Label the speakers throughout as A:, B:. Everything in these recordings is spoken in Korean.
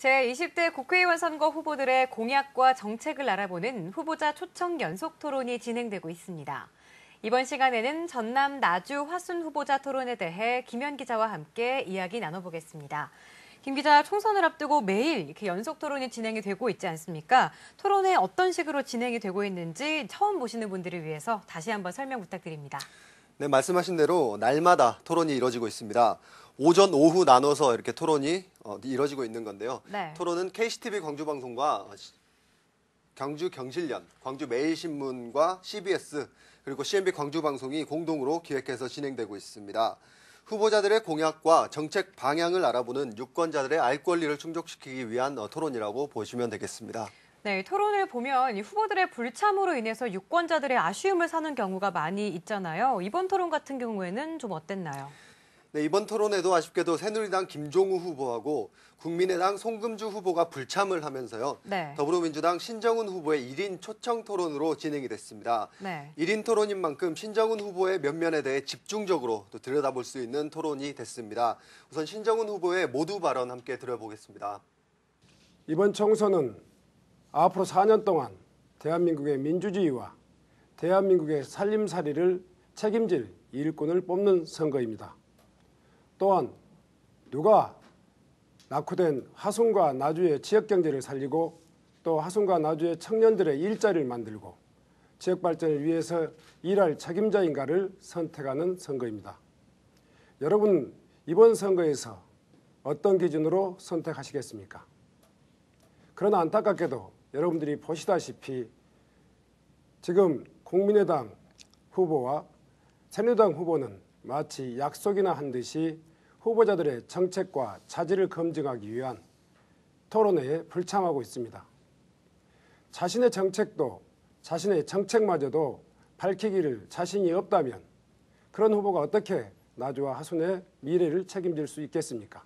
A: 제20대 국회의원 선거 후보들의 공약과 정책을 알아보는 후보자 초청 연속 토론이 진행되고 있습니다. 이번 시간에는 전남 나주 화순 후보자 토론에 대해 김현 기자와 함께 이야기 나눠보겠습니다. 김 기자, 총선을 앞두고 매일 이렇게 연속 토론이 진행이 되고 있지 않습니까? 토론회 어떤 식으로 진행이 되고 있는지 처음 보시는 분들을 위해서 다시 한번 설명 부탁드립니다.
B: 네, 말씀하신 대로 날마다 토론이 이뤄지고 있습니다. 오전, 오후 나눠서 이렇게 토론이 이뤄지고 있는 건데요.
A: 네.
B: 토론은 KCTV 광주방송과 광주 경실련, 광주 매일신문과 CBS 그리고 CNB 광주방송이 공동으로 기획해서 진행되고 있습니다. 후보자들의 공약과 정책 방향을 알아보는 유권자들의 알 권리를 충족시키기 위한 토론이라고 보시면 되겠습니다.
A: 네, 토론을 보면 후보들의 불참으로 인해서 유권자들의 아쉬움을 사는 경우가 많이 있잖아요. 이번 토론 같은 경우에는 좀 어땠나요?
B: 네, 이번 토론에도 아쉽게도 새누리당 김종우 후보하고 국민의당 송금주 후보가 불참을 하면서요.
A: 네.
B: 더불어민주당 신정훈 후보의 1인 초청 토론으로 진행이 됐습니다.
A: 네.
B: 1인 토론인 만큼 신정훈 후보의 면면에 대해 집중적으로 또 들여다볼 수 있는 토론이 됐습니다. 우선 신정훈 후보의 모두 발언 함께 들어보겠습니다.
C: 이번 총선은 앞으로 4년 동안 대한민국의 민주주의와 대한민국의 살림살이를 책임질 일꾼을 뽑는 선거입니다. 또한 누가 낙후된 화순과 나주의 지역경제를 살리고 또 화순과 나주의 청년들의 일자리를 만들고 지역 발전을 위해서 일할 책임자인가를 선택하는 선거입니다. 여러분, 이번 선거에서 어떤 기준으로 선택하시겠습니까? 그러나 안타깝게도 여러분들이 보시다시피 지금 국민의당 후보와 새누리당 후보는 마치 약속이나 한 듯이 후보자들의 정책과 자질을 검증하기 위한 토론회에 불참하고 있습니다. 자신의 정책도 자신의 정책마저도 밝히기를 자신이 없다면 그런 후보가 어떻게 나주와 하순의 미래를 책임질 수 있겠습니까?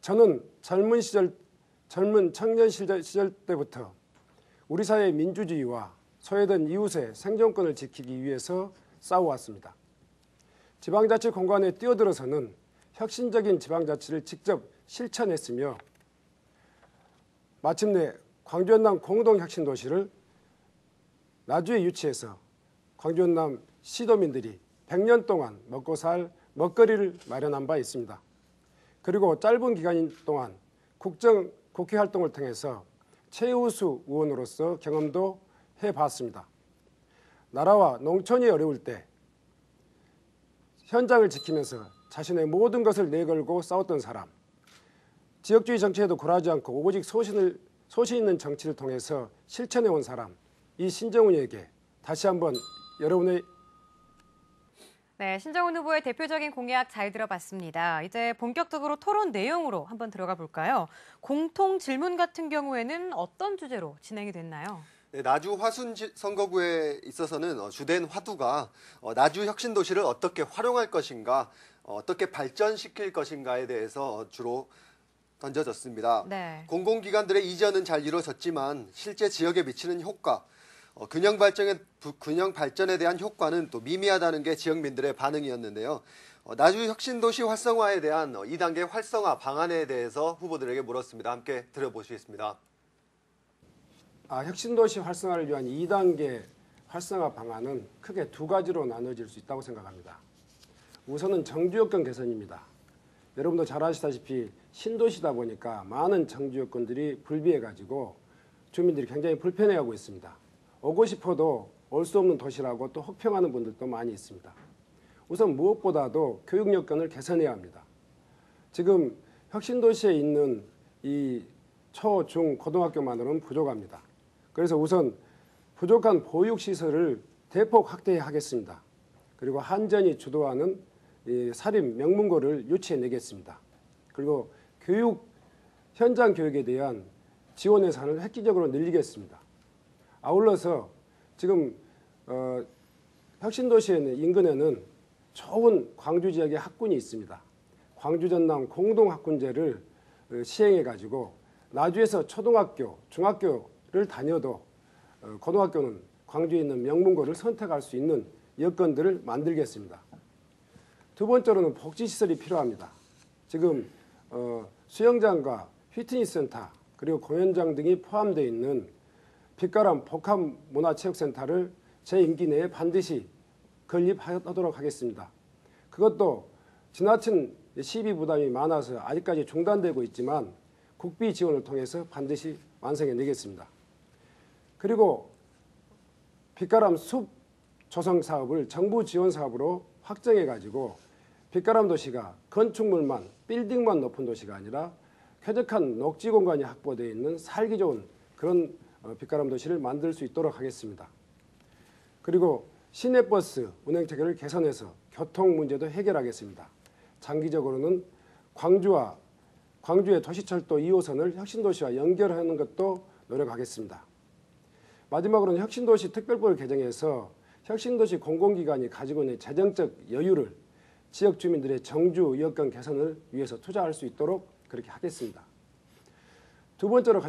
C: 저는 젊은 청년 시절 때부터 우리 사회의 민주주의와 소외된 이웃의 생존권을 지키기 위해서 싸워왔습니다. 지방자치 공간에 뛰어들어서는 혁신적인 지방자치를 직접 실천했으며 마침내 광주 연남 공동혁신도시를 나주에 유치해서 광주 연남 시도민들이 100년 동안 먹고 살 먹거리를 마련한 바 있습니다. 그리고 짧은 기간 동안 국회 활동을 통해서 최우수 의원으로서 경험도 해봤습니다. 나라와 농촌이 어려울 때 현장을 지키면서 자신의 모든 것을 내걸고 싸웠던 사람, 지역주의 정치에도 굴하지 않고 오직 소신 있는 정치를 통해서 실천해온 사람, 이 신정훈에게 다시 한번 여러분의
A: 네, 신정훈 후보의 대표적인 공약 잘 들어봤습니다. 이제 본격적으로 토론 내용으로 한번 들어가 볼까요? 공통 질문 같은 경우에는 어떤 주제로 진행이 됐나요?
B: 네, 나주 화순 선거구에 있어서는 주된 화두가 나주 혁신도시를 어떻게 활용할 것인가, 어떻게 발전시킬 것인가에 대해서 주로 던져졌습니다.
A: 네.
B: 공공기관들의 이전은 잘 이루어졌지만 실제 지역에 미치는 효과, 균형 발전에 대한 효과는 또 미미하다는 게 지역민들의 반응이었는데요. 나주 혁신도시 활성화에 대한 2단계 활성화 방안에 대해서 후보들에게 물었습니다. 함께 들어보시겠습니다.
C: 혁신도시 활성화를 위한 2단계 활성화 방안은 크게 두 가지로 나눠질 수 있다고 생각합니다. 우선은 정주여건 개선입니다. 여러분도 잘 아시다시피 신도시다 보니까 많은 정주여건들이 불비해가지고 주민들이 굉장히 불편해하고 있습니다. 오고 싶어도 올 수 없는 도시라고 또 혹평하는 분들도 많이 있습니다. 우선 무엇보다도 교육 여건을 개선해야 합니다. 지금 혁신도시에 있는 이 초, 중, 고등학교만으로는 부족합니다. 그래서 우선 부족한 보육시설을 대폭 확대하겠습니다. 그리고 한전이 주도하는 이 사립 명문고를 유치해내겠습니다. 그리고 현장 교육에 대한 지원 예산을 획기적으로 늘리겠습니다. 아울러서 지금 혁신도시의 인근에는 좋은 광주 지역의 학군이 있습니다. 광주 전남 공동학군제를 시행해가지고 나주에서 초등학교, 중학교를 다녀도 고등학교는 광주에 있는 명문고를 선택할 수 있는 여건들을 만들겠습니다. 두 번째로는 복지시설이 필요합니다. 지금 수영장과 피트니스 센터 그리고 공연장 등이 포함되어 있는 빛가람 복합문화체육센터를 제 임기 내에 반드시 건립하도록 하겠습니다. 그것도 지나친 시비 부담이 많아서 아직까지 중단되고 있지만 국비 지원을 통해서 반드시 완성해 내겠습니다. 그리고 빛가람 숲 조성 사업을 정부 지원 사업으로 확정해 가지고 빛가람 도시가 건축물만 빌딩만 높은 도시가 아니라 쾌적한 녹지 공간이 확보되어 있는 살기 좋은 그런 빛가람 도시를 만들 수 있도록 하겠습니다. 그리고 시내버스 운행 체계를 개선해서 교통 문제도 해결하겠습니다. 장기적으로는 광주의 도시철도 2호선을 혁신도시와 연결하는 것도 노력하겠습니다. 마지막으로는 혁신도시 특별법을 개정해서 혁신도시 공공기관이 가지고 있는 재정적 여유를 지역 주민들의 정주 여건 개선을 위해서 투자할 수 있도록 그렇게 하겠습니다. 두 번째로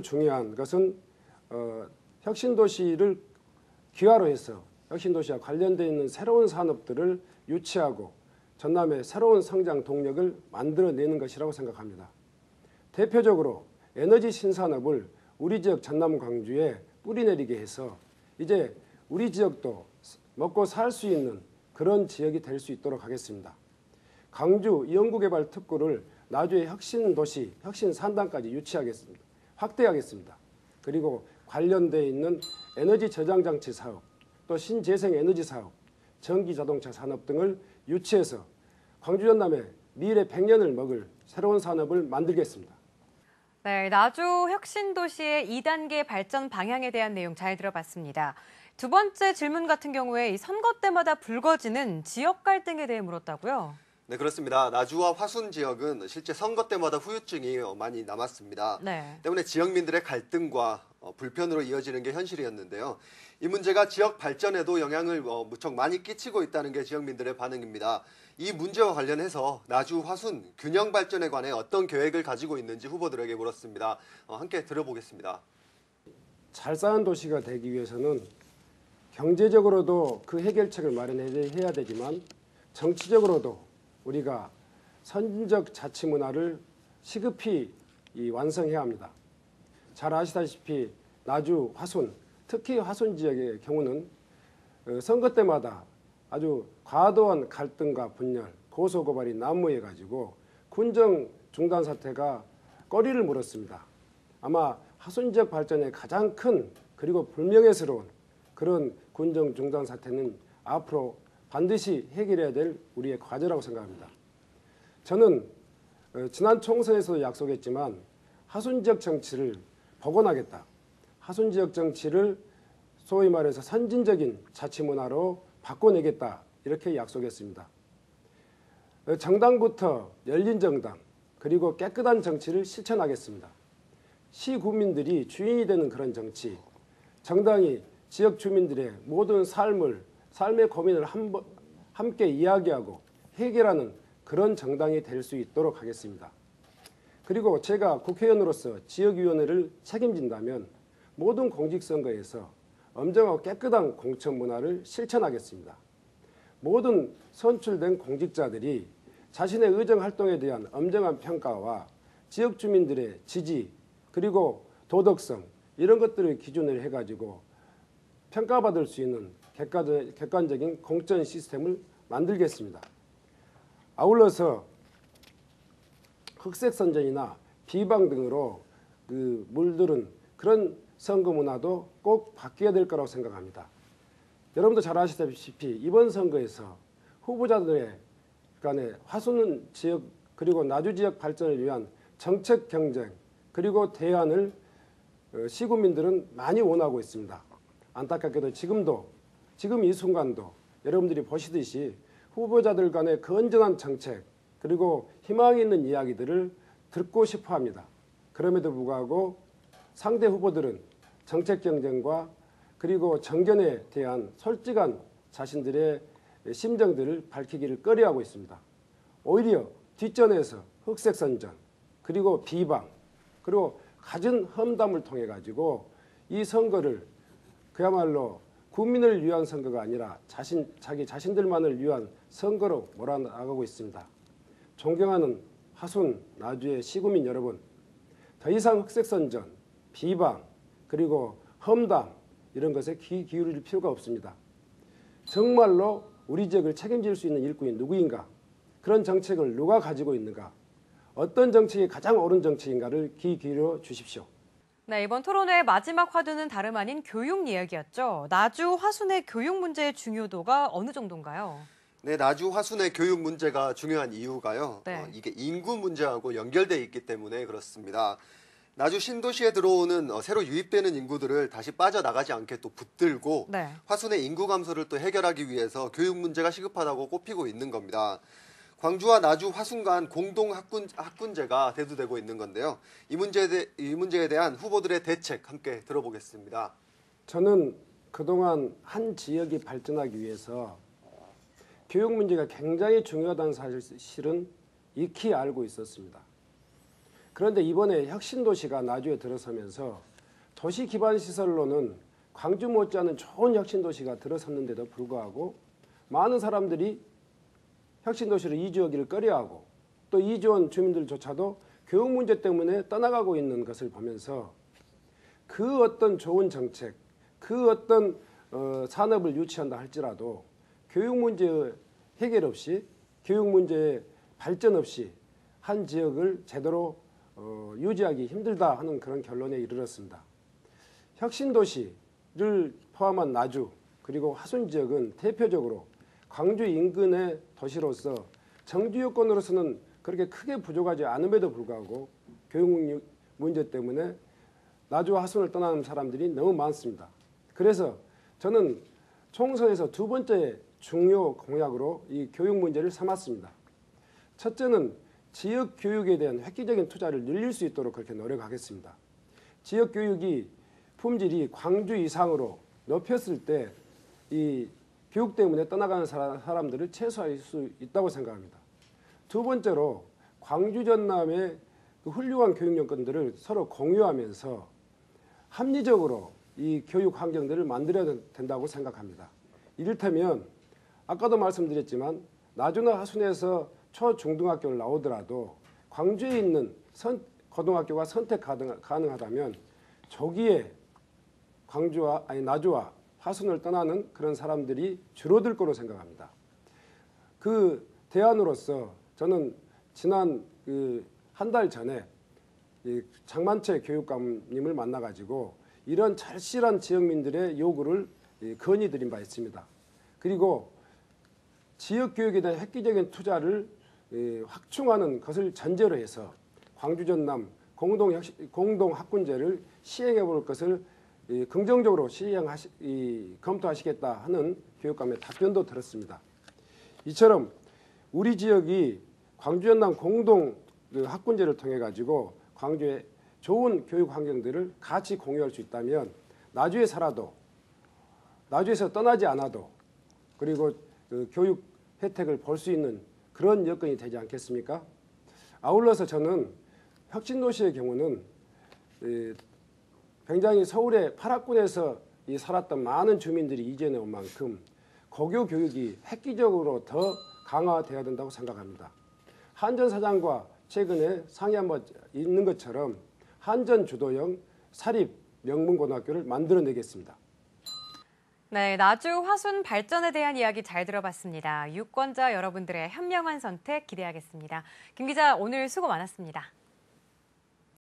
C: 중요한 것은 혁신도시를 기화로 해서 혁신도시와 관련되어 있는 새로운 산업들을 유치하고 전남의 새로운 성장 동력을 만들어내는 것이라고 생각합니다. 대표적으로 에너지 신산업을 우리 지역 전남 광주에 뿌리내리게 해서 이제 우리 지역도 먹고 살 수 있는 그런 지역이 될 수 있도록 하겠습니다. 광주 연구개발 특구를 나주의 혁신도시, 혁신산단까지 유치하겠습니다. 확대하겠습니다. 그리고 관련되어 있는 에너지 저장장치 사업, 또 신재생 에너지 사업, 전기자동차 산업 등을 유치해서 광주 전남의 미래 100년을 먹을 새로운 산업을 만들겠습니다.
A: 네, 나주 혁신도시의 2단계 발전 방향에 대한 내용 잘 들어봤습니다. 두 번째 질문 같은 경우에 이 선거 때마다 불거지는 지역 갈등에 대해 물었다고요?
B: 네, 그렇습니다. 나주와 화순 지역은 실제 선거 때마다 후유증이 많이 남았습니다.
A: 네.
B: 때문에 지역민들의 갈등과 불편으로 이어지는 게 현실이었는데요. 이 문제가 지역 발전에도 영향을 무척 많이 끼치고 있다는 게 지역민들의 반응입니다. 이 문제와 관련해서 나주 화순 균형 발전에 관해 어떤 계획을 가지고 있는지 후보들에게 물었습니다. 함께 들어보겠습니다.
C: 잘 사는 도시가 되기 위해서는 경제적으로도 그 해결책을 마련해야 되지만 정치적으로도 우리가 선진적 자치 문화를 시급히 완성해야 합니다. 잘 아시다시피 나주 화순, 특히 화순 지역의 경우는 선거 때마다 아주 과도한 갈등과 분열, 고소고발이 난무해가지고 군정 중단 사태가 꼬리를 물었습니다. 아마 화순 지역 발전의 가장 큰 그리고 불명예스러운 그런 군정 중단 사태는 앞으로 반드시 해결해야 될 우리의 과제라고 생각합니다. 저는 지난 총선에서도 약속했지만 하순 지역 정치를 복원하겠다. 하순 지역 정치를 소위 말해서 선진적인 자치 문화로 바꿔내겠다. 이렇게 약속했습니다. 정당부터 열린 정당 그리고 깨끗한 정치를 실천하겠습니다. 시 국민들이 주인이 되는 그런 정치, 정당이 지역 주민들의 모든 삶의 고민을 함께 이야기하고 해결하는 그런 정당이 될 수 있도록 하겠습니다. 그리고 제가 국회의원으로서 지역위원회를 책임진다면 모든 공직선거에서 엄정하고 깨끗한 공천 문화를 실천하겠습니다. 모든 선출된 공직자들이 자신의 의정활동에 대한 엄정한 평가와 지역 주민들의 지지 그리고 도덕성 이런 것들을 기준으로 해가지고 평가받을 수 있는 객관적인 공천 시스템을 만들겠습니다. 아울러서 흑색선전이나 비방 등으로 물들은 그런 선거 문화도 꼭 바뀌어야 될 거라고 생각합니다. 여러분도 잘 아시다시피 이번 선거에서 후보자들의 간의 화순 지역 그리고 나주 지역 발전을 위한 정책 경쟁 그리고 대안을 시국민들은 많이 원하고 있습니다. 안타깝게도 지금 이 순간도 여러분들이 보시듯이 후보자들 간의 건전한 정책 그리고 희망이 있는 이야기들을 듣고 싶어 합니다. 그럼에도 불구하고 상대 후보들은 정책 경쟁과 그리고 정견에 대한 솔직한 자신들의 심정들을 밝히기를 꺼려하고 있습니다. 오히려 뒷전에서 흑색선전 그리고 비방 그리고 갖은 험담을 통해 가지고 이 선거를 그야말로 국민을 위한 선거가 아니라 자기 자신들만을 위한 선거로 몰아나가고 있습니다. 존경하는 화순, 나주의 시구민 여러분, 더 이상 흑색선전, 비방, 그리고 험담 이런 것에 귀 기울일 필요가 없습니다. 정말로 우리 지역을 책임질 수 있는 일꾼이 누구인가? 그런 정책을 누가 가지고 있는가? 어떤 정책이 가장 옳은 정책인가를 귀 기울여 주십시오.
A: 네, 이번 토론회의 마지막 화두는 다름 아닌 교육 이야기였죠. 나주 화순의 교육 문제의 중요도가 어느 정도인가요?
B: 네, 나주 화순의 교육 문제가 중요한 이유가요.
A: 네.
B: 이게 인구 문제하고 연결돼 있기 때문에 그렇습니다. 나주 신도시에 들어오는 새로 유입되는 인구들을 다시 빠져나가지 않게 또 붙들고
A: 네.
B: 화순의 인구 감소를 또 해결하기 위해서 교육 문제가 시급하다고 꼽히고 있는 겁니다. 광주와 나주 화순 간 공동 학군제가 대두되고 있는 건데요. 이 문제에 대한 후보들의 대책 함께 들어보겠습니다.
C: 저는 그동안 한 지역이 발전하기 위해서 교육 문제가 굉장히 중요하다는 사실은 익히 알고 있었습니다. 그런데 이번에 혁신도시가 나주에 들어서면서 도시 기반 시설로는 광주 못지않은 좋은 혁신도시가 들어섰는데도 불구하고 많은 사람들이 혁신도시로 이주하기를 꺼려하고 또 이주한 주민들조차도 교육 문제 때문에 떠나가고 있는 것을 보면서 그 어떤 좋은 정책, 그 어떤 산업을 유치한다 할지라도 교육 문제 해결 없이, 교육 문제의 발전 없이 한 지역을 제대로 유지하기 힘들다 하는 그런 결론에 이르렀습니다. 혁신도시를 포함한 나주 그리고 화순 지역은 대표적으로 광주 인근의 도시로서 정주 여건으로서는 그렇게 크게 부족하지 않음에도 불구하고 교육 문제 때문에 나주와 화순을 떠나는 사람들이 너무 많습니다. 그래서 저는 총선에서 두 번째 중요 공약으로 이 교육 문제를 삼았습니다. 첫째는 지역 교육에 대한 획기적인 투자를 늘릴 수 있도록 그렇게 노력하겠습니다. 지역 교육이 품질이 광주 이상으로 높였을 때 이 교육 때문에 떠나가는 사람들을 최소화할 수 있다고 생각합니다. 두 번째로 광주 전남의 그 훌륭한 교육 여건들을 서로 공유하면서 합리적으로 이 교육 환경들을 만들어야 된다고 생각합니다. 이를테면 아까도 말씀드렸지만 나주나 하순에서 초중등학교를 나오더라도 광주에 있는 고등학교가 선택 가능하다면 조기에 나주와 화순을 떠나는 그런 사람들이 줄어들 거로 생각합니다. 그 대안으로서 저는 지난 한 달 전에 장만채 교육감님을 만나가지고 이런 절실한 지역민들의 요구를 건의드린 바 있습니다. 그리고 지역 교육에 대한 획기적인 투자를 확충하는 것을 전제로 해서 광주 전남 공동 학군제를 시행해 볼 것을 긍정적으로 검토하시겠다 하는 교육감의 답변도 들었습니다. 이처럼 우리 지역이 광주 전남 공동 학군제를 통해 가지고 광주의 좋은 교육 환경들을 같이 공유할 수 있다면 나주에 살아도 나주에서 떠나지 않아도 그리고 교육 혜택을 볼 수 있는 그런 여건이 되지 않겠습니까? 아울러서 저는 혁신도시의 경우는 굉장히 서울의 8학군에서 살았던 많은 주민들이 이전해 온 만큼 고교 교육이 획기적으로 더 강화되어야 된다고 생각합니다. 한전 사장과 최근에 상의 한번 있는 것처럼 한전 주도형 사립 명문고등학교를 만들어내겠습니다.
A: 네, 나주 화순 발전에 대한 이야기 잘 들어봤습니다. 유권자 여러분들의 현명한 선택 기대하겠습니다. 김 기자, 오늘 수고 많았습니다.